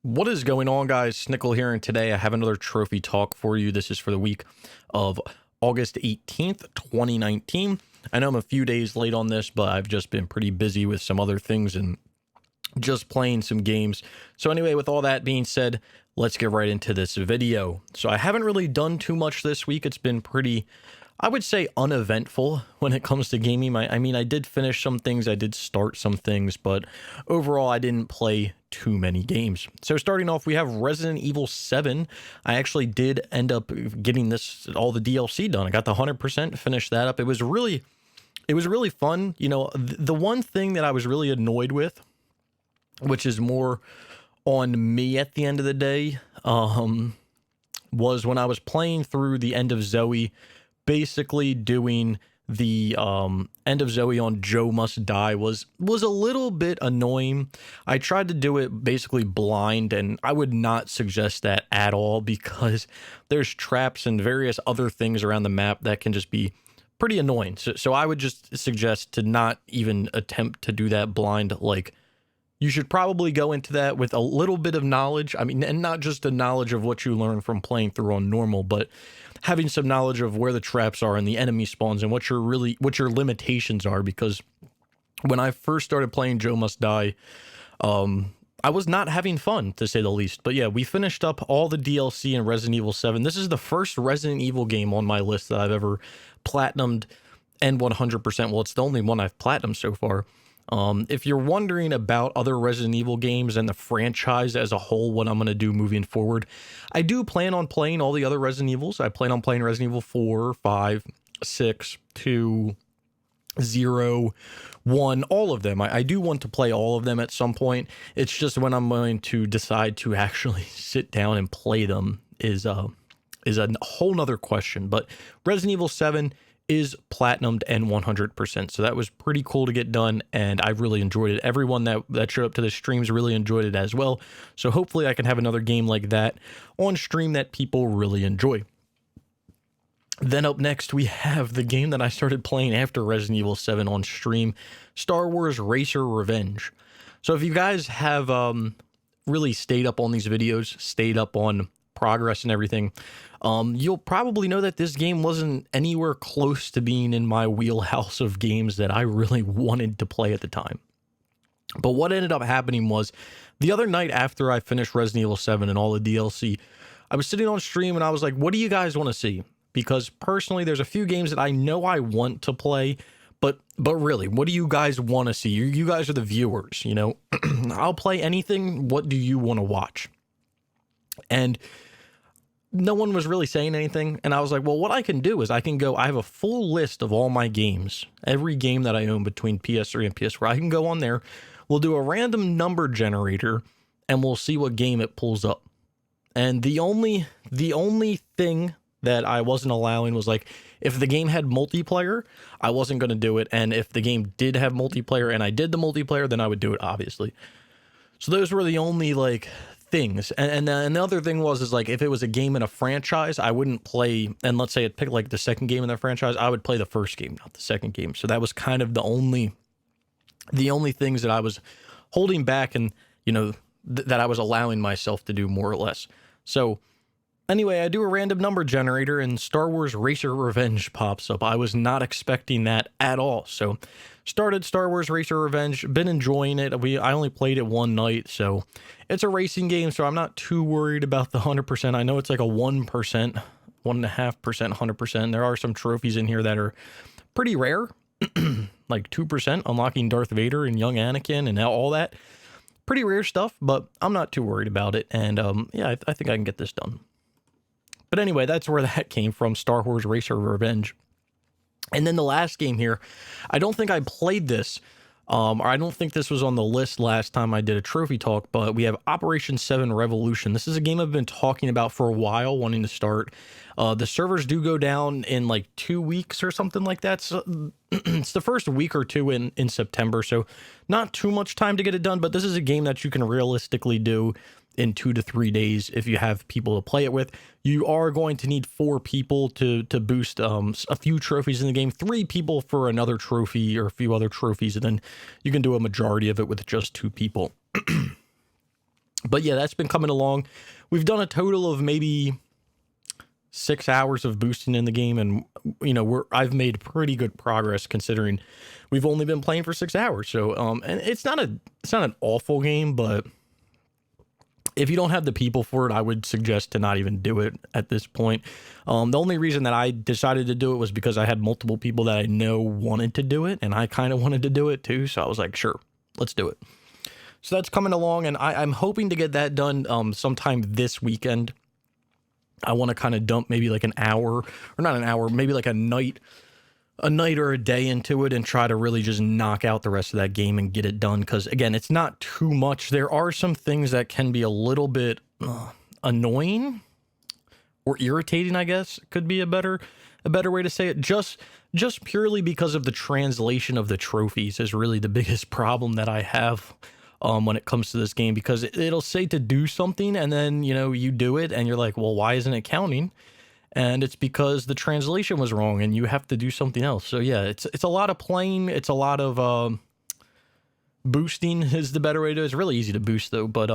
What is going on, guys? Snickel here, and today I have another trophy talk for you. This is for the week of August 18th, 2019. I know I'm a few days late on this, but I've just been pretty busy with some other things and just playing some games. So anyway, with all that being said, let's get right into this video. So I haven't really done too much this week. It's been pretty, I would say, uneventful when it comes to gaming. I mean, I did finish some things, I did start some things, but overall I didn't play too many games. So starting off, we have Resident Evil 7. I actually did end up getting all the DLC done. I got the 100%, finished that up. It was really fun. You know, the one thing that I was really annoyed with, which is more on me at the end of the day, was when I was playing through the end of Zoe, basically doing the end of Zoe on Joe Must Die was a little bit annoying. I tried to do it basically blind, and I would not suggest that at all because there's traps and various other things around the map that can just be pretty annoying. So I would just suggest to not even attempt to do that blind. Like, you should probably go into that with a little bit of knowledge. I mean, and not just the knowledge of what you learn from playing through on normal, but having some knowledge of where the traps are and the enemy spawns and what your limitations are. Because when I first started playing Joe Must Die, I was not having fun, to say the least. But yeah, we finished up all the DLC in Resident Evil 7. This is the first Resident Evil game on my list that I've ever platinumed and 100%. Well, it's the only one I've platinumed so far. If you're wondering about other Resident Evil games and the franchise as a whole, what I'm going to do moving forward, I do plan on playing all the other Resident Evils. I plan on playing Resident Evil 4, 5, 6, 2, 0, 1, all of them. I do want to play all of them at some point. It's just when I'm going to decide to actually sit down and play them is a whole nother question. But Resident Evil 7 is platinumed and 100%. So that was pretty cool to get done, and I really enjoyed it. Everyone that showed up to the streams really enjoyed it as well. So hopefully I can have another game like that on stream that people really enjoy. Then up next, we have the game that I started playing after Resident Evil 7 on stream, Star Wars Racer Revenge. So if you guys have really stayed up on these videos, stayed up on progress and everything, you'll probably know that this game wasn't anywhere close to being in my wheelhouse of games that I really wanted to play at the time. But what ended up happening was, the other night after I finished Resident Evil 7 and all the DLC, I was sitting on stream and I was like, what do you guys want to see? Because personally, there's a few games that I know I want to play, but really, what do you guys want to see? You guys are the viewers, you know? I'll play anything. What do you want to watch? And no one was really saying anything, and I was like, well, what I can do is I have a full list of all my games, every game that I own between PS3 and PS4. I can go on there, we'll do a random number generator, and we'll see what game it pulls up. And the only thing that I wasn't allowing was, like, if the game had multiplayer, I wasn't going to do it, and if the game did have multiplayer and I did the multiplayer, then I would do it, obviously. So those were the only, like, things. And the other thing is like, if it was a game in a franchise, I wouldn't play, and let's say it picked like the second game in the franchise, I would play the first game, not the second game. So that was kind of the only things that I was holding back, and you know, that I was allowing myself to do, more or less. So anyway, I do a random number generator and Star Wars Racer Revenge pops up. I was not expecting that at all. So started Star Wars Racer Revenge, been enjoying it. I only played it one night, so it's a racing game, so I'm not too worried about the 100%. I know it's like a 1%, 1.5%, 100%. There are some trophies in here that are pretty rare, like 2%, unlocking Darth Vader and young Anakin and all that. Pretty rare stuff, but I'm not too worried about it, and yeah, I think I can get this done. But anyway, that's where that came from, Star Wars Racer Revenge. And then the last game here, I don't think I played this, or I don't think this was on the list last time I did a trophy talk, but we have Operation 7 Revolution. This is a game I've been talking about for a while, wanting to start. The servers do go down in like 2 weeks or something like that. So it's the first week or two in September, so not too much time to get it done, but this is a game that you can realistically do in 2 to 3 days if you have people to play it with. You are going to need 4 people to boost a few trophies in the game, 3 people for another trophy or a few other trophies, and then you can do a majority of it with just 2 people. But yeah, that's been coming along. We've done a total of maybe 6 hours of boosting in the game, and I've made pretty good progress considering we've only been playing for 6 hours. So and it's not an awful game, but if you don't have the people for it, I would suggest to not even do it at this point. The only reason that I decided to do it was because I had multiple people that I know wanted to do it, and I kind of wanted to do it too. So I was like, sure, let's do it. So that's coming along, and I'm hoping to get that done sometime this weekend. I want to kind of dump maybe like an hour, or not an hour, maybe like a night or a day into it and try to really just knock out the rest of that game and get it done. Because again, it's not too much. There are some things that can be a little bit annoying or irritating, I guess could be a better way to say it. Just purely because of the translation of the trophies is really the biggest problem that I have when it comes to this game, because it'll say to do something and then, you do it and you're like, well, why isn't it counting? And it's because the translation was wrong and you have to do something else. So yeah, it's a lot of playing. It's a lot of boosting is the better way to do it. It's really easy to boost though. But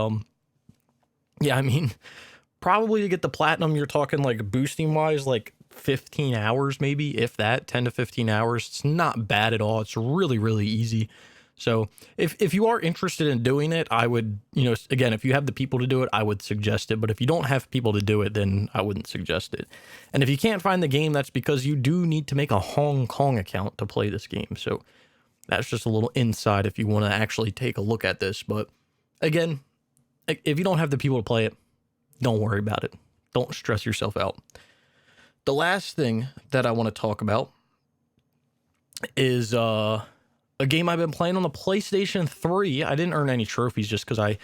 yeah, I mean, probably to get the platinum, you're talking like boosting wise, like 15 hours, maybe, if that, 10 to 15 hours. It's not bad at all. It's really, really easy. So if you are interested in doing it, I would, again, if you have the people to do it, I would suggest it. But if you don't have people to do it, then I wouldn't suggest it. And if you can't find the game, that's because you do need to make a Hong Kong account to play this game. So that's just a little insight if you want to actually take a look at this. But again, if you don't have the people to play it, don't worry about it. Don't stress yourself out. The last thing that I want to talk about is a game I've been playing on the PlayStation 3. I didn't earn any trophies just because I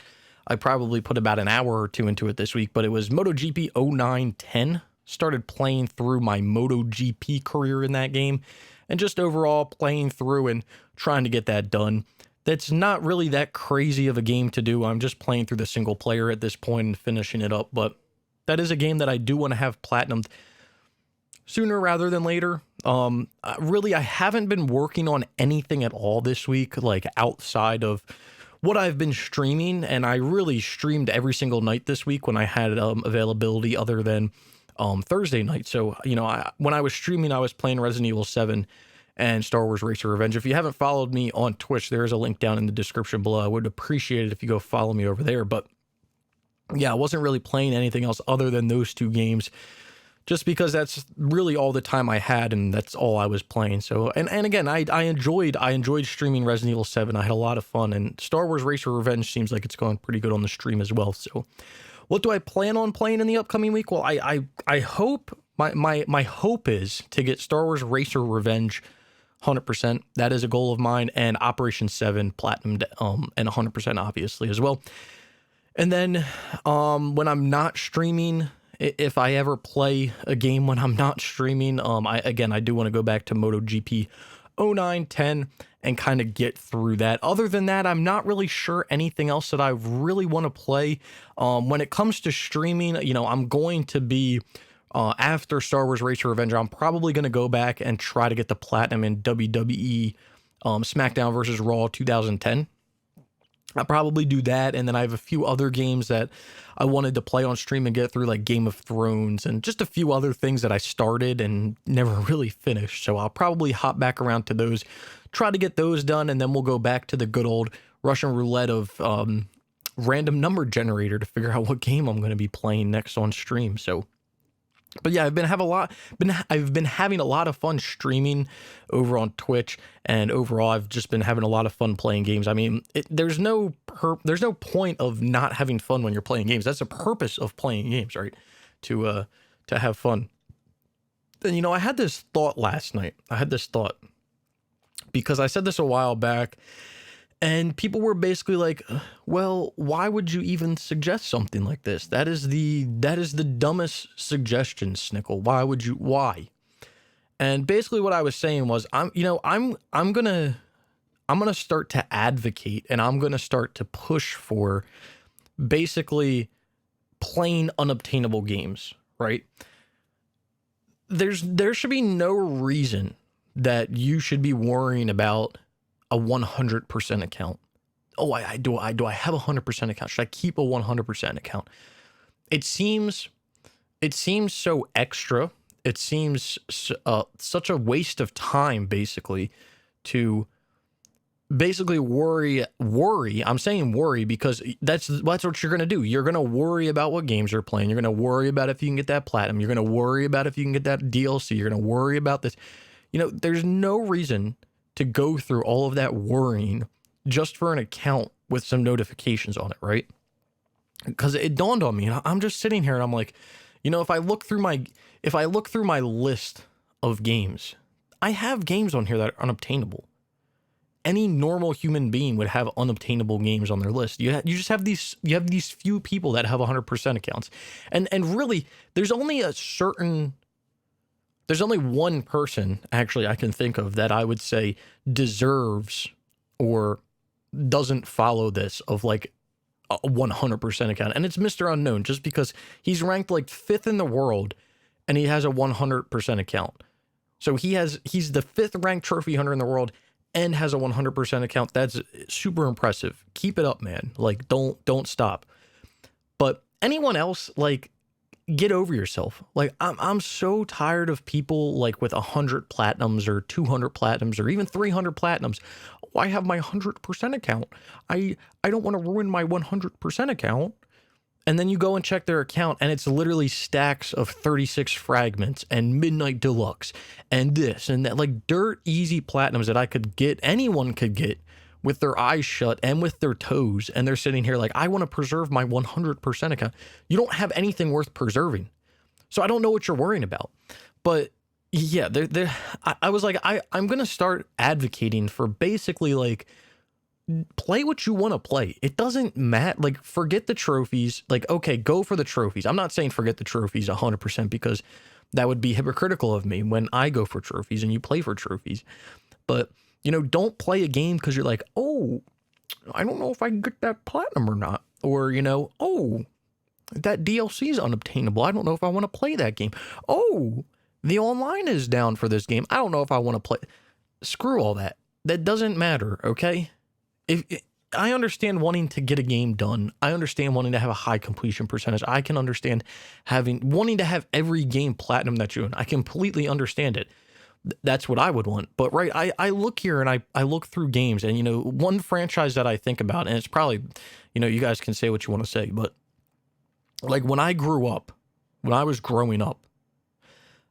probably put about an hour or two into it this week, but it was MotoGP 0910. Started playing through my MotoGP career in that game, and just overall playing through and trying to get that done. That's not really that crazy of a game to do. I'm just playing through the single player at this point and finishing it up, but that is a game that I do want to have platinumed sooner rather than later. Really, I haven't been working on anything at all this week, like outside of what I've been streaming, and I really streamed every single night this week when I had availability other than Thursday night. So, when I was streaming, I was playing Resident Evil 7 and Star Wars Racer Revenge. If you haven't followed me on Twitch, there is a link down in the description below. I would appreciate it if you go follow me over there. But yeah, I wasn't really playing anything else other than those two games, just because that's really all the time I had, and that's all I was playing. So, and again, I enjoyed streaming Resident Evil 7. I had a lot of fun, and Star Wars Racer Revenge seems like it's going pretty good on the stream as well. So, what do I plan on playing in the upcoming week? Well, I hope my hope is to get Star Wars Racer Revenge 100%. That is a goal of mine, and Operation 7 Platinum and 100% obviously as well. And then when I'm not streaming, if I ever play a game when I'm not streaming, I do want to go back to MotoGP 0910 and kind of get through that. Other than that, I'm not really sure anything else that I really want to play. When it comes to streaming, I'm going to be, after Star Wars Racer Revenge, I'm probably going to go back and try to get the platinum in WWE SmackDown vs. Raw 2010. I'll probably do that, and then I have a few other games that I wanted to play on stream and get through, like Game of Thrones, and just a few other things that I started and never really finished. So I'll probably hop back around to those, try to get those done, and then we'll go back to the good old Russian roulette of random number generator to figure out what game I'm going to be playing next on stream. So, but yeah, I've been having a lot of fun streaming over on Twitch, and overall I've just been having a lot of fun playing games. I mean, there's no point of not having fun when you're playing games. That's the purpose of playing games, right? To have fun. And I had this thought last night. Because I said this a while back, and people were basically like, well, why would you even suggest something like this? That is the dumbest suggestion, Snickel. Why? And basically what I was saying was, I'm going to start to advocate, and I'm going to start to push for basically plain unobtainable games, right? There should be no reason that you should be worrying about a 100% account. oh, do I have a 100% account? Should I keep a 100% account? It seems so extra. It seems such a waste of time, basically, to basically worry. I'm saying worry because that's what you're going to do. You're going to worry about what games you're playing. You're going to worry about if you can get that platinum. You're going to worry about if you can get that DLC. You're going to worry about this. There's no reason to go through all of that worrying just for an account with some notifications on it, right? Because it dawned on me, and I'm just sitting here and I'm like, if I look through my list of games, I have games on here that are unobtainable. Any normal human being would have unobtainable games on their list. You just have these few people that have 100% accounts, and really there's only one person actually I can think of that I would say deserves or doesn't follow this of like a 100% account, and it's Mr. Unknown, just because he's ranked like 5th in the world and he has a 100% account. So he's the 5th ranked trophy hunter in the world and has a 100% account. That's super impressive. Keep it up, man. Like, don't stop. But anyone else, like, get over yourself. Like, I'm so tired of people like with 100 platinums or 200 platinums or even 300 platinums. Oh, I have my 100% account. I don't want to ruin my 100% account. And then you go and check their account, and it's literally stacks of 36 fragments and Midnight Deluxe and this and that, like dirt easy platinums that anyone could get with their eyes shut and with their toes. And they're sitting here like, I want to preserve my 100% account. You don't have anything worth preserving. So I don't know what you're worrying about. But yeah, I was like, I'm going to start advocating for basically like, play what you want to play. It doesn't matter. Like, forget the trophies. Like, okay, go for the trophies. I'm not saying forget the trophies 100% because that would be hypocritical of me when I go for trophies and you play for trophies. But, don't play a game because you're like, oh, I don't know if I can get that platinum or not. Or, oh, that DLC is unobtainable. I don't know if I want to play that game. Oh, the online is down for this game. I don't know if I want to play. Screw all that. That doesn't matter, okay? I understand wanting to get a game done. I understand wanting to have a high completion percentage. I can understand wanting to have every game platinum that you own. I completely understand it. That's what I would want. But right, I look here and I look through games, and one franchise that I think about, and it's probably, you guys can say what you want to say, but like when I was growing up,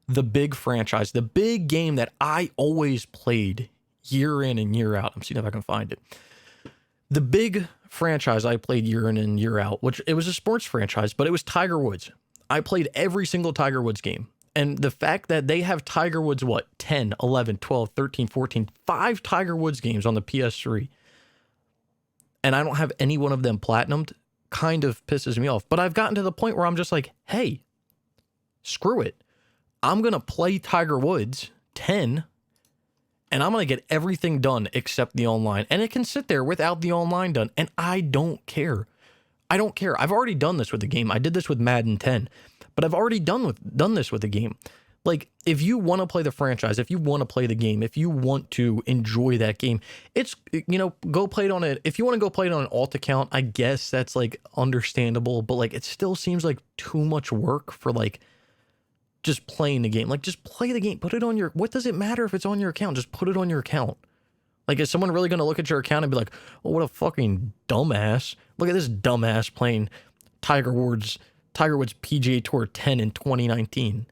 the big franchise, the big game that I always played year in and year out. I'm seeing if I can find it. The big franchise I played year in and year out, which it was a sports franchise, but it was Tiger Woods. I played every single Tiger Woods game. And the fact that they have Tiger Woods, 10, 11, 12, 13, 14, 5 Tiger Woods games on the PS3, and I don't have any one of them platinumed, kind of pisses me off. But I've gotten to the point where I'm just like, hey, screw it. I'm going to play Tiger Woods 10, and I'm going to get everything done except the online. And it can sit there without the online done. And I don't care. I don't care. I've already done this with the game. I did this with Madden 10. But I've already done this with the game. Like, if you want to play the franchise, if you want to play the game, if you want to enjoy that game, it's, go play it on it. If you want to go play it on an alt account, I guess that's, like, understandable. But, like, it still seems like too much work for, like, just playing the game. Like, just play the game. Put it on your... What does it matter if it's on your account? Just put it on your account. Like, is someone really going to look at your account and be like, oh, what a fucking dumbass. Look at this dumbass playing Tiger Woods PGA Tour 10 in 2019.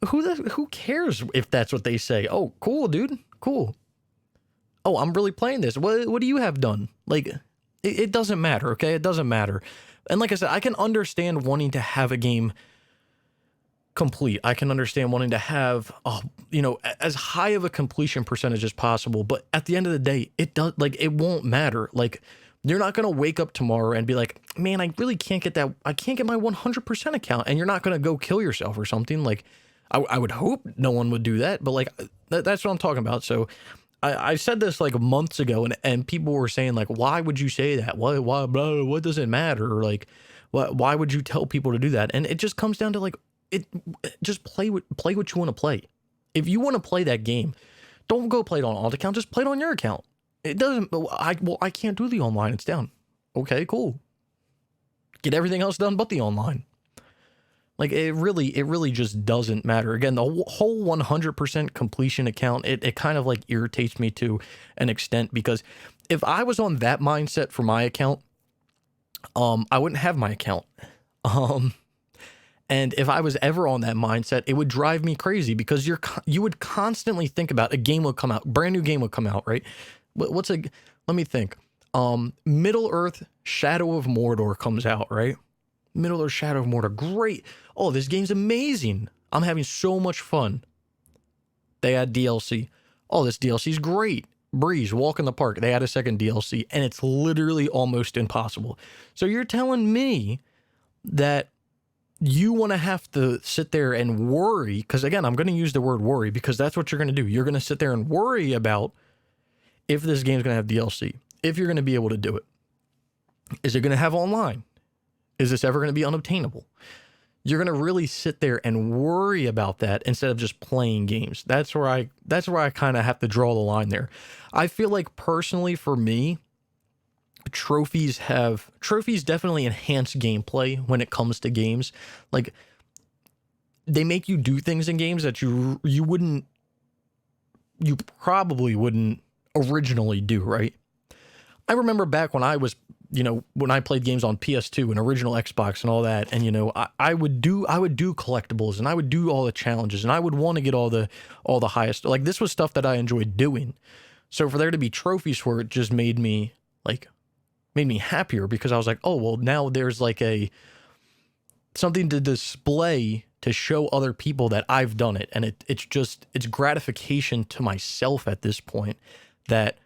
Who cares if that's what they say? Oh, cool, dude. Cool. Oh, I'm really playing this. What do you have done? Like, it doesn't matter, okay? It doesn't matter. And like I said, I can understand wanting to have a game complete. I can understand wanting to have, as high of a completion percentage as possible. But at the end of the day, it won't matter. Like, you're not going to wake up tomorrow and be like, man, I really can't get that. I can't get my 100% account. And you're not going to go kill yourself or something. Like, I would hope no one would do that. But like, that's what I'm talking about. So I said this like months ago, and people were saying like, why would you say that? Why, blah, what does it matter? Like, why would you tell people to do that? And it just comes down to like, just play what you want to play. If you want to play that game, don't go play it on alt account. Just play it on your account. It doesn't, I can't do the online. It's down. Okay, cool. Get everything else done but the online. Like, it really just doesn't matter. Again, the whole 100% completion account, it kind of like irritates me to an extent, because if I was on that mindset for my account, I wouldn't have my account. And if I was ever on that mindset, it would drive me crazy, because you would constantly think about a game would come out, brand new game would come out, right? Let me think. Middle Earth Shadow of Mordor comes out, right? Middle Earth Shadow of Mordor, great. Oh, this game's amazing. I'm having so much fun. They add DLC. Oh, this DLC's great. Breeze, Walk in the Park. They add a second DLC, and it's literally almost impossible. So you're telling me that you want to have to sit there and worry, because again, I'm going to use the word worry, because that's what you're going to do. You're going to sit there and worry about if this game's going to have DLC, if you're going to be able to do it. Is it going to have online? Is this ever going to be unobtainable? You're going to really sit there and worry about that instead of just playing games. That's where I kind of have to draw the line there. I feel like personally for me, trophies definitely enhance gameplay when it comes to games. Like, they make you do things in games that you probably wouldn't originally do, right? I remember back when I was, when I played games on PS2 and original Xbox and all that, and I would do collectibles, and I would do all the challenges, and I would want to get all the highest. Like, this was stuff that I enjoyed doing. So for there to be trophies for it just made me happier, because I was like, oh, well, now there's like something to display to show other people that I've done it. And it's gratification to myself at this point, that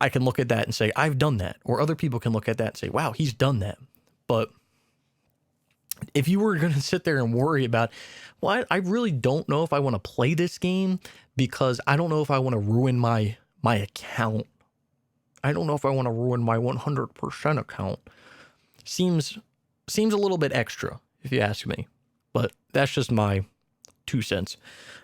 I can look at that and say, I've done that. Or other people can look at that and say, wow, he's done that. But if you were going to sit there and worry about, well, I really don't know if I want to play this game, because I don't know if I want to ruin my account. I don't know if I want to ruin my 100% account. Seems a little bit extra, if you ask me. But that's just my 2 cents.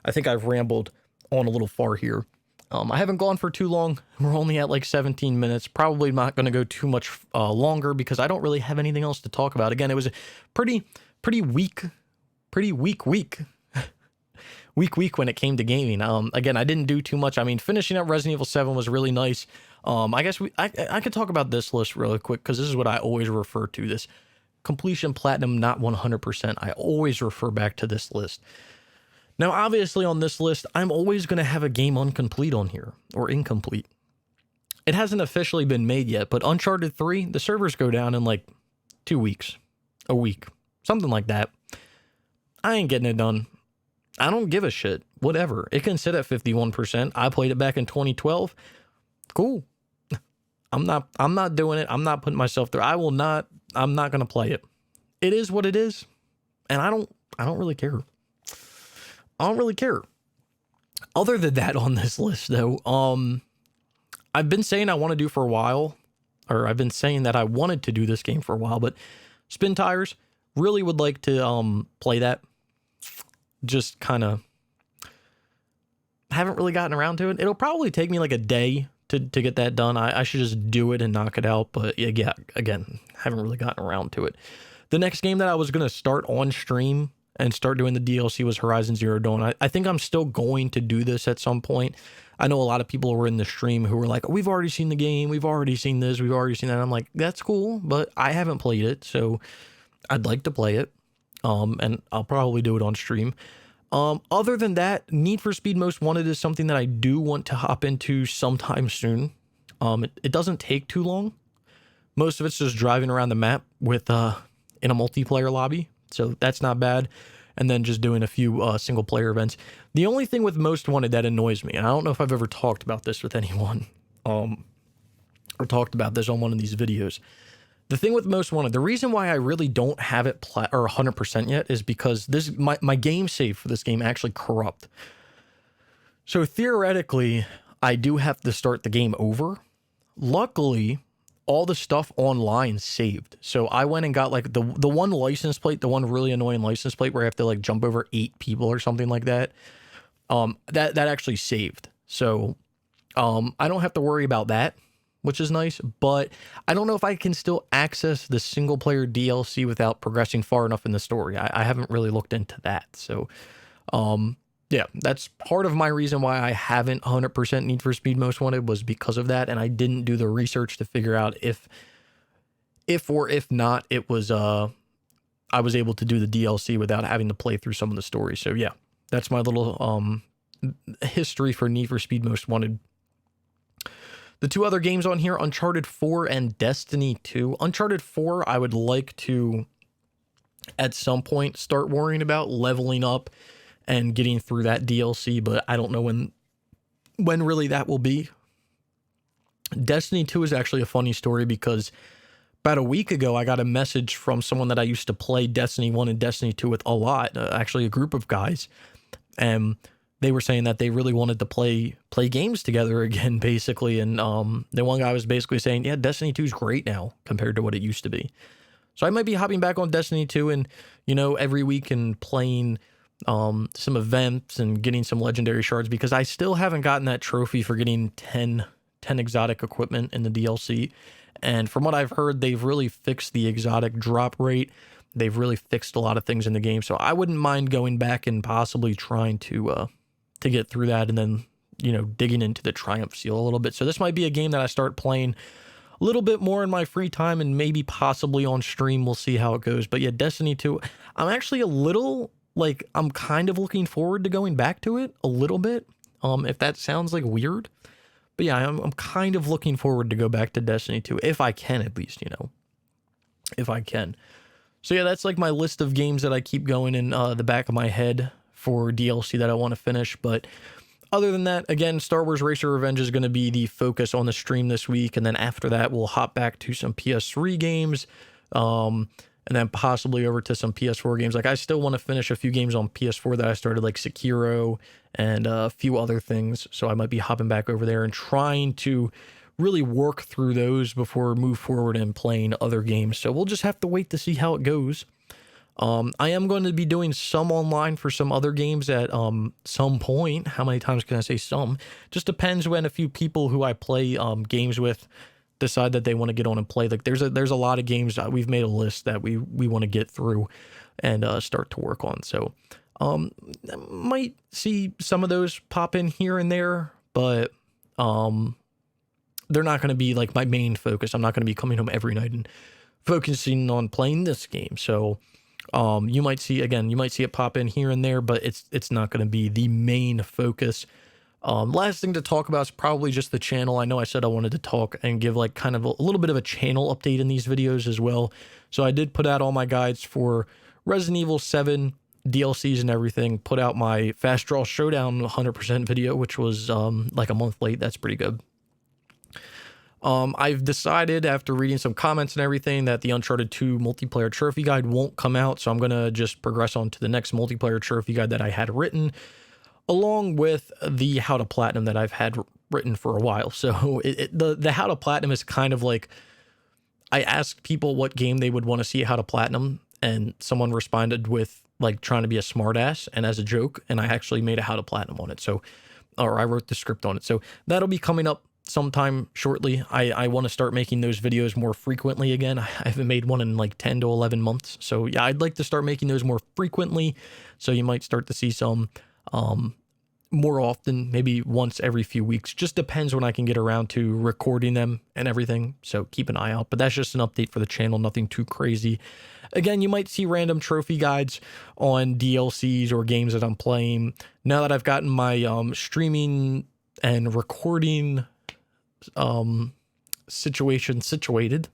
I think I've rambled on a little far here. I haven't gone for too long. We're only at like 17 minutes. Probably not going to go too much longer, because I don't really have anything else to talk about. Again, it was a pretty weak week when it came to gaming. Again, I didn't do too much. I mean, finishing up Resident Evil 7 was really nice. I guess I could talk about this list really quick, because this is what I always refer to, this completion platinum, not 100%. I always refer back to this list. Now, obviously on this list, I'm always going to have a game incomplete on here, or incomplete. It hasn't officially been made yet, but Uncharted 3, the servers go down in like 2 weeks, a week, something like that. I ain't getting it done. I don't give a shit. Whatever. It can sit at 51%. I played it back in 2012. Cool. I'm not doing it. I'm not putting myself through. I'm not going to play it. It is what it is. And I don't really care. I don't really care. Other than that on this list though, I've been saying I want to do for a while, or I've been saying that I wanted to do this game for a while, but Spin Tires, really would like to play that. Just kind of haven't really gotten around to it. It'll probably take me like a day to get that done. I should just do it and knock it out. But yeah, again, haven't really gotten around to it. The next game that I was going to start on stream and start doing the DLC was Horizon Zero Dawn. I think I'm still going to do this at some point. I know a lot of people were in the stream who were like, we've already seen the game. We've already seen this. We've already seen that. I'm like, that's cool, but I haven't played it. So I'd like to play it. And I'll probably do it on stream. Other than that, Need for Speed Most Wanted is something that I do want to hop into sometime soon. It doesn't take too long. Most of it's just driving around the map with in a multiplayer lobby, so that's not bad. And then just doing a few single player events. The only thing with Most Wanted that annoys me, and I don't know if I've ever talked about this with anyone, or talked about this on one of these videos. The thing with Most Wanted, the reason why I really don't have it or 100% yet is because my game save for this game actually corrupt. So theoretically, I do have to start the game over. Luckily, all the stuff online saved. So I went and got like the one license plate, the one really annoying license plate where I have to like jump over 8 people or something like that. That actually saved. So I don't have to worry about that. which is nice, but I don't know if I can still access the single player DLC without progressing far enough in the story. I haven't really looked into that. So, yeah, that's part of my reason why I haven't 100% Need for Speed Most Wanted, was because of that. And I didn't do the research to figure out if or if not, it was, I was able to do the DLC without having to play through some of the stories. So yeah, that's my little, history for Need for Speed Most Wanted. The two other games on here, Uncharted 4 and Destiny 2. Uncharted 4, I would like to, at some point, start worrying about leveling up and getting through that DLC, but I don't know when really that will be. Destiny 2 is actually a funny story because about a week ago, I got a message from someone that I used to play Destiny 1 and Destiny 2 with a lot, actually a group of guys, and they were saying that they really wanted to play games together again, basically. And the one guy was basically saying, yeah, Destiny 2 is great now compared to what it used to be. So I might be hopping back on Destiny 2 and, every week and playing some events and getting some legendary shards, because I still haven't gotten that trophy for getting 10 exotic equipment in the DLC. And from what I've heard, they've really fixed the exotic drop rate. They've really fixed a lot of things in the game. So I wouldn't mind going back and possibly trying to get through that, and then, digging into the Triumph Seal a little bit. So this might be a game that I start playing a little bit more in my free time, and maybe possibly on stream. We'll see how it goes. But yeah, Destiny 2, I'm actually a little, I'm kind of looking forward to going back to it a little bit. If that sounds weird. But yeah, I'm kind of looking forward to go back to Destiny 2, if I can, at least, if I can. So yeah, that's my list of games that I keep going in the back of my head for DLC that I want to finish. But other than that, again, Star Wars Racer Revenge is going to be the focus on the stream this week. And then after that, we'll hop back to some PS3 games. And then possibly over to some PS4 games. I still want to finish a few games on PS4 that I started, like Sekiro and a few other things. So I might be hopping back over there and trying to really work through those before we move forward and playing other games. So we'll just have to wait to see how it goes. I am going to be doing some online for some other games at some point. How many times can I say some? Just depends when a few people who I play games with decide that they want to get on and play. There's a lot of games that we've made a list that we want to get through and start to work on. So might see some of those pop in here and there, but they're not going to be my main focus. I'm not going to be coming home every night and focusing on playing this game. So you might see it pop in here and there, but it's not going to be the main focus. Last thing to talk about is probably just the channel. I know I said I wanted to talk and give kind of a little bit of a channel update in these videos as well. So I did put out all my guides for Resident Evil 7 DLCs and everything. Put out my Fast Draw Showdown 100% video, which was a month late. That's pretty good. I've decided after reading some comments and everything that the Uncharted 2 multiplayer trophy guide won't come out. So I'm going to just progress on to the next multiplayer trophy guide that I had written, along with the How to Platinum that I've had written for a while. So the How to Platinum is kind of I asked people what game they would want to see How to Platinum, and someone responded with trying to be a smartass and as a joke, and I actually made a How to Platinum on it. So, or I wrote the script on it. So that'll be coming up sometime shortly. I want to start making those videos more frequently again. I haven't made one in 10 to 11 months. So yeah, I'd like to start making those more frequently. So you might start to see some more often, maybe once every few weeks. Just depends when I can get around to recording them and everything. So keep an eye out. But that's just an update for the channel, nothing too crazy. Again, you might see random trophy guides on DLCs or games that I'm playing. Now that I've gotten my streaming and recording situation situated,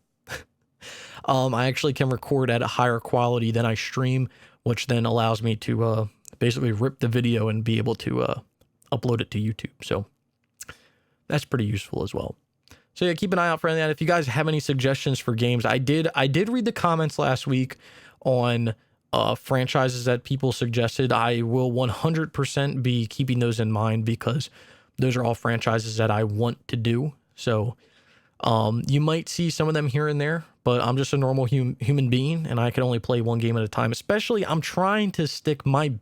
I actually can record at a higher quality than I stream, which then allows me to basically rip the video and be able to upload it to YouTube. So that's pretty useful as well. So yeah, keep an eye out for that. If you guys have any suggestions for games, I did read the comments last week on franchises that people suggested. I will 100% be keeping those in mind because those are all franchises that I want to do. So you might see some of them here and there, but I'm just a normal human being, and I can only play one game at a time. Especially, I'm trying to stick my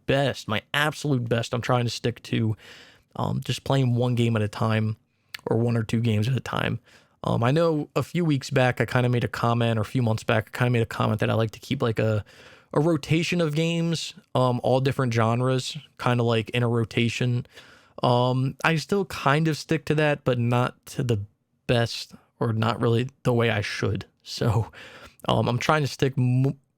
absolute best. I'm trying to stick to just playing one game at a time, or one or two games at a time. I know a few weeks back I kind of made a comment, or a few months back I kind of made a comment that I like to keep like a rotation of games, all different genres, kind of like in a rotation. I still kind of stick to that, but not to the best, or not really the way I should. So, I'm trying to stick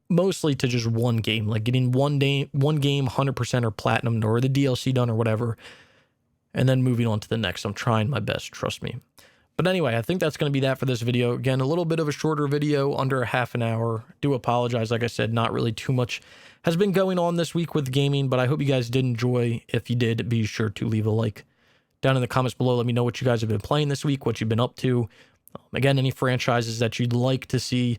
mostly to just one game, like getting one game 100% or platinum or the DLC done or whatever, and then moving on to the next. I'm trying my best, trust me. But anyway, I think that's going to be that for this video. Again, a little bit of a shorter video, under a half an hour. Do apologize. Like I said, not really too much has been going on this week with gaming, but I hope you guys did enjoy. If you did, be sure to leave a like down in the comments below. Let me know what you guys have been playing this week, what you've been up to. Again, any franchises that you'd like to see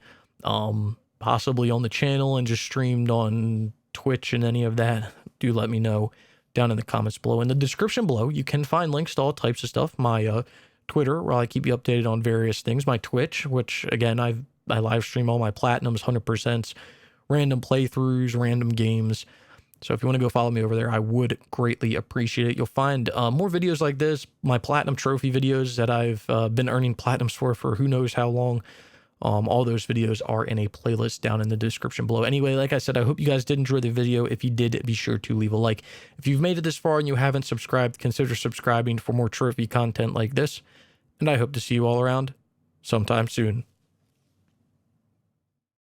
possibly on the channel and just streamed on Twitch and any of that, do let me know down in the comments below. In the description below, you can find links to all types of stuff. My Twitter, where I keep you updated on various things. My Twitch, which again, I live stream all my platinums, 100%, random playthroughs, random games. So if you want to go follow me over there, I would greatly appreciate it. You'll find more videos like this, my platinum trophy videos that I've been earning platinums for who knows how long. All those videos are in a playlist down in the description below. Anyway, like I said, I hope you guys did enjoy the video. If you did, be sure to leave a like. If you've made it this far and you haven't subscribed, consider subscribing for more trophy content like this. And I hope to see you all around sometime soon.